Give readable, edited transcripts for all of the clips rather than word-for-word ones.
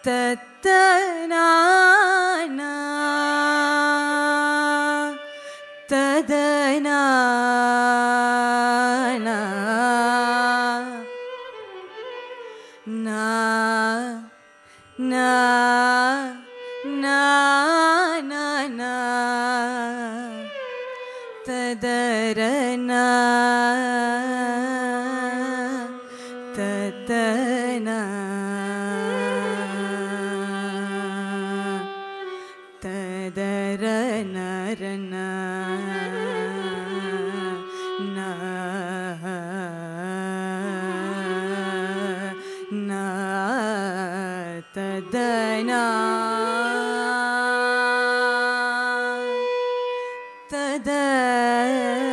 தத்தனா ததனா நா நா நா நா நா ததரனா ததனா ததரனரனா நா நா ததனா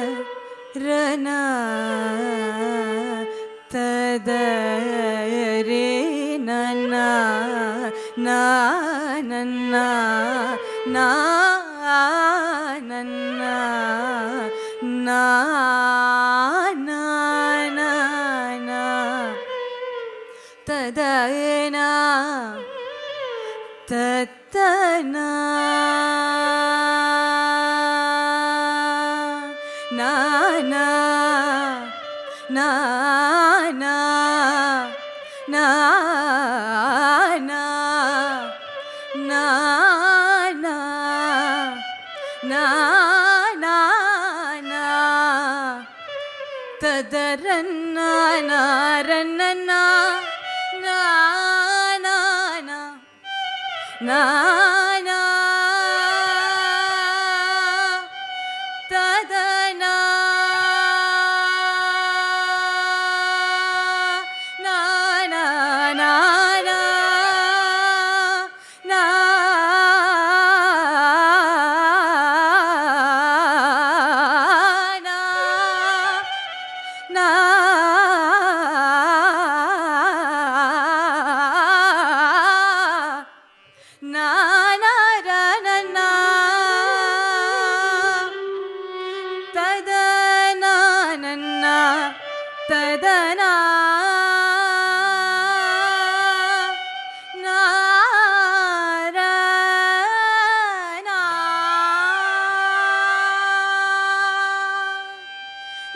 ததரனா ததரே நன்னா நா நன்னா நா நன்னா நா நா நா ததனா தத்தனா நா நா நா நா நா நா நா நா நா நா நா ததரன்னா நாரன்னா நா நா நா நா நா ததனா நா நா நா நா நா நா நா நா நா ததனா நன்னா ததனா நாரனா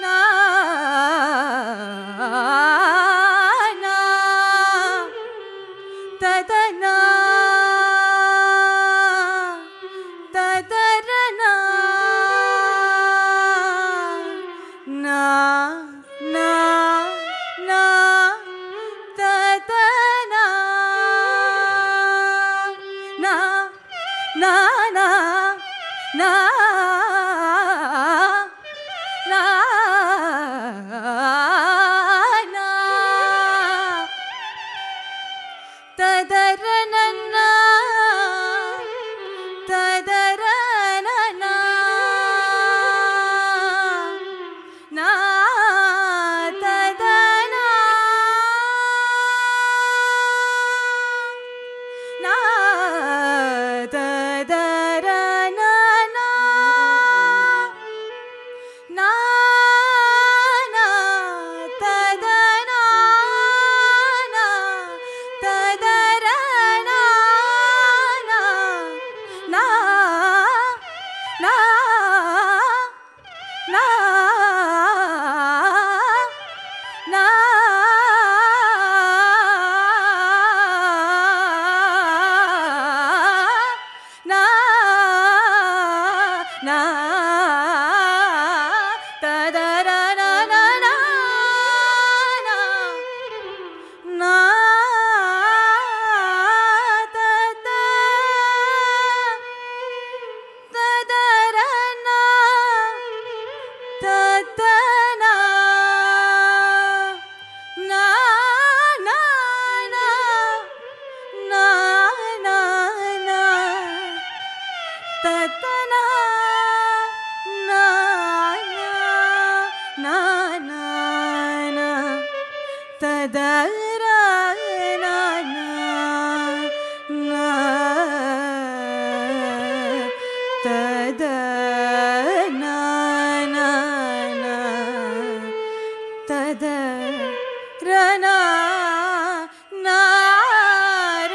நா நா ததனா ததரனா நா நா நா ததனா நா நா நா நா நா நா ததரனன்னா ததரனனா நா ததனா நா ததரனனா நா நா ததனா நா ததரனா நா நா நா நா நா நா ததரனா நா நா தத ததரனா ததனா நா நா நா நா நா நா ததனா நா நா நா நா ததரனா நா ததனா நா ததரனா நார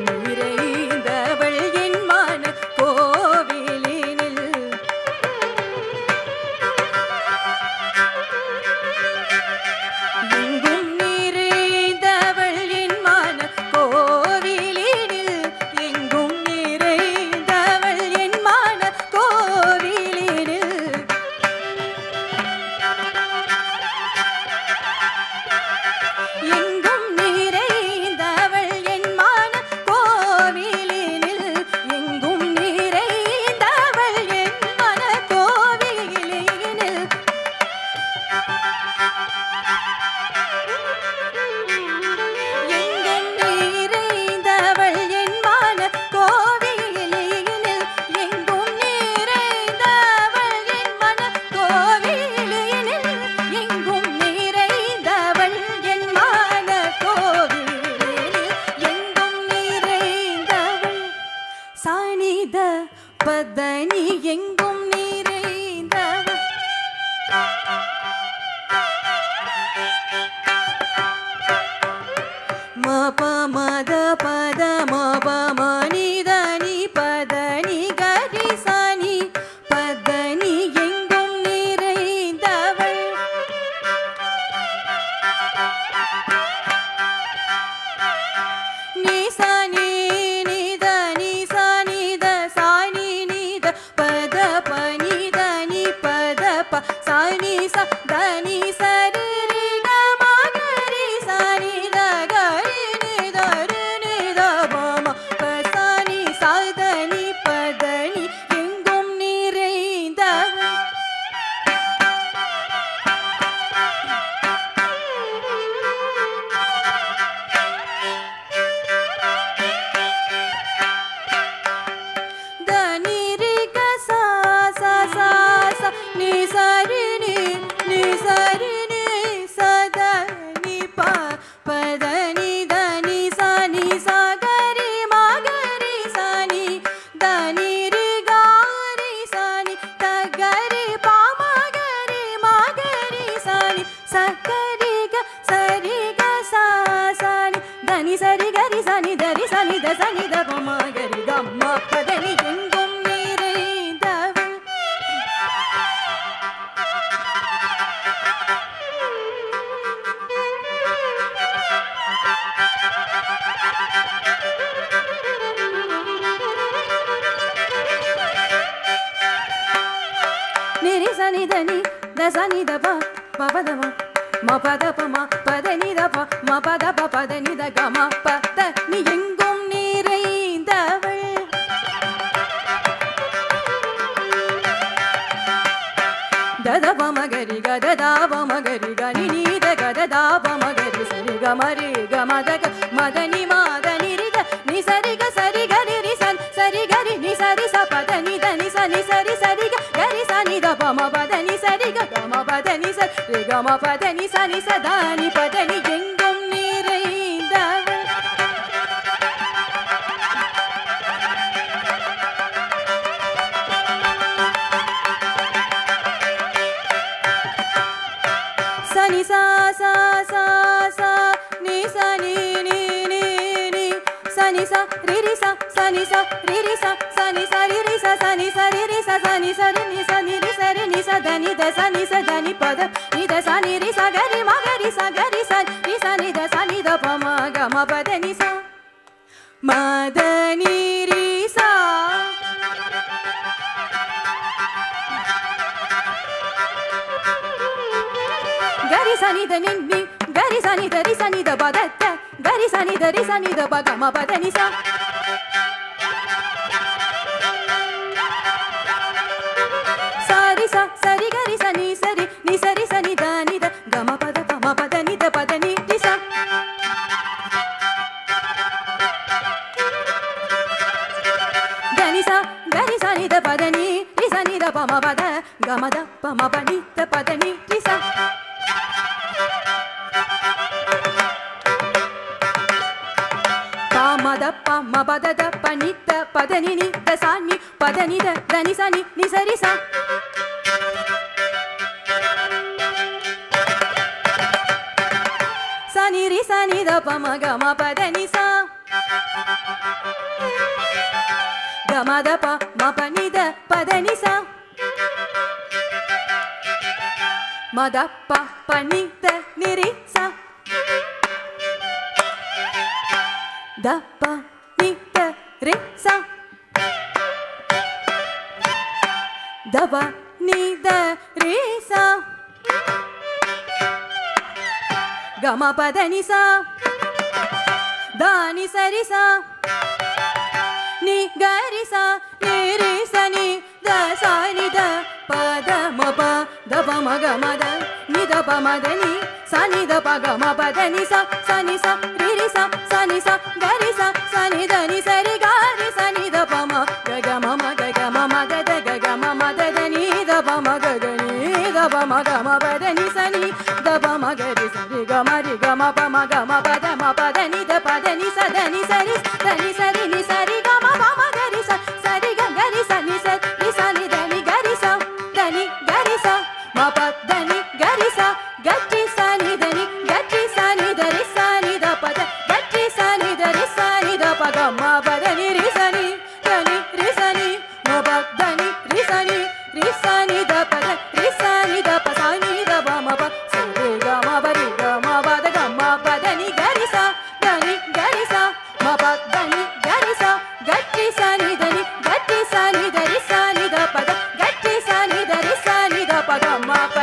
நிறைந்தவள் என் மன கோவிலினில் எங்கும் நிறைந்தவள் என் மன கோவிலினில் எங்கும் நிறைந்தவள் என் மன கோவிலினில் எங்கும் நிறைந்தவள் என் மன கோவிலினில் எங்கும் நிறைந்தவள் என் மன கோவிலினில் எங்கும் நிறைந்தவள் என் மன கோவிலினில் எங்கும் நிறைந்தவள் என் மன கோவிலினில் எங்கும் நிறைந்தவள் என் மன கோவிலினில் எங்கும் நிறைந்தவள் சானித பதனி எங்கும் நிறைந்தவள் மப மத பத மப மனிதனி பதனி கரிசனி பதனி எங்கும் நிறைந்தவள் நிசனி நித நிசனித சானி நித பத பனிதனி பத ப சானி ச தனி சரி ரி க மகரி சனி த கரி நித ரி நித பம ப சானி சதனி பதனி எங்கும் நிறைந்தவள் தனி ரி க சா சா சா சா நி சரி நி நி சரி நி சதனி ப பதனி தனி சனி சகரி மகரி சனி தனி ரி காரி சனி தகரி பாமகரி மகரி சனி சகரி க சரி க சா சனி தனி சரி கரி சனி தரி சனி த சனி த பமகரி கம்ம பதனி எங்கும் நிறைந்தவள் நிரி சனி தனி த சனி த ப பத ம பத ப ம பதனி த ப ம பத ப பதனி த க ம பத நீ எங்கும் நிறைந்தவள் தத ப மகரி க தத ப மகரி க நி நீ த க தத ப மகரி சரி க மரி க மத க மதனி மாதனி ரி க நி சரி க சரி க ரி ரி சன் சரி க ரி நி சரி ச பதனி த நி ச நி சரி சரி க கரி சனி த ப ம பதனி சரி க க ம பதனி ச ரி க ம பதனி ச நி ச தானி பதனி எங்கும் நிறைந்தவள் சனி சா சா சா சா நி சனி நி நி நி சனி ச ரி ரி ச சனி ச ரி ரி ச சனி ச ரி ரி ச சனி ச ரி ரி ச சனி ச ரி நி ச நி ரி ச ரி நி ச தனி த சனி ச தனி பத நி த சனி ரி ச கரி மகரி ச கரி ச ரி சனி த சனி த ப ம க ம பத நி ச மதனி ரி ச gari sani da ni ni gari sani da ri sani da ba da da gari sani da ri sani da ba ga ma ba da ni sa sari sa sari gari sani sari ni sari sani da ni da ga ma pa da ni da pa da ni ri sa da ni sa gari sani da pa da ni ri sani da pa ma ba da ga ma da pa ma ba ni da pa da ni ri sa da pa ma ba da da pa ni da pa da ni da sa ni pa da ni sa ni sa ri sa sa ni ri sa ni da pa ma ga ma pa da ni sa Gama da pa ma pa ni da pa da ni sa. Ma da pa ni da ni ri sa. Da pa ni da ri sa. Da pa ni da ri sa. Gama pa da ni sa. Da ni sa ri sa. Ni ga ri sa. Ni ri sa ni. Da sa ni da. Pa da ma pa. Da pa ma ga ma da. Ni da pa ma da ni. Sa ni da pa ga ma pa da ni sa. Sa ni sa. Ri ri sa. Sa ni sa. Ga ri sa. Sa ni da ni sa ri ga ri sa ni da pa ma. Ga ga ma ma ga ga ma ma da da ga ga ma ma da da ni da pa ma ga ga ni. Da pa ma ga ma pa da ni sa ni. Da pa ma ga ri sa ri ga ma pa ma ga ma pa da ni da pa da ni sa da ni sa ri da ni sa ri ni sa ri ga ma pa ma ga ri sa sa ri ga ri sa ni da ni ga ri sa da ni ga ri sa ma pa da ni ga ri sa ga ri sa ni da ni ga ri sa ni da ri sa ni da pa da ga ri sa ni da ri sa ni da pa ga ma pa da ni ri sa ni da ni ri sa ni ma pa da ni ri sa ni da pa da ri sa ni da pa sa ni da pa ma pa sa ri ga ma pa da ga ma pa da ni ga ri sa da ni ga ri sa ma pa da ni ga ri sa ga ri sa ni da ni ga ri sa ni da ri sa ni da pa da ga ri sa ni da ri sa ni da pa ga ma pa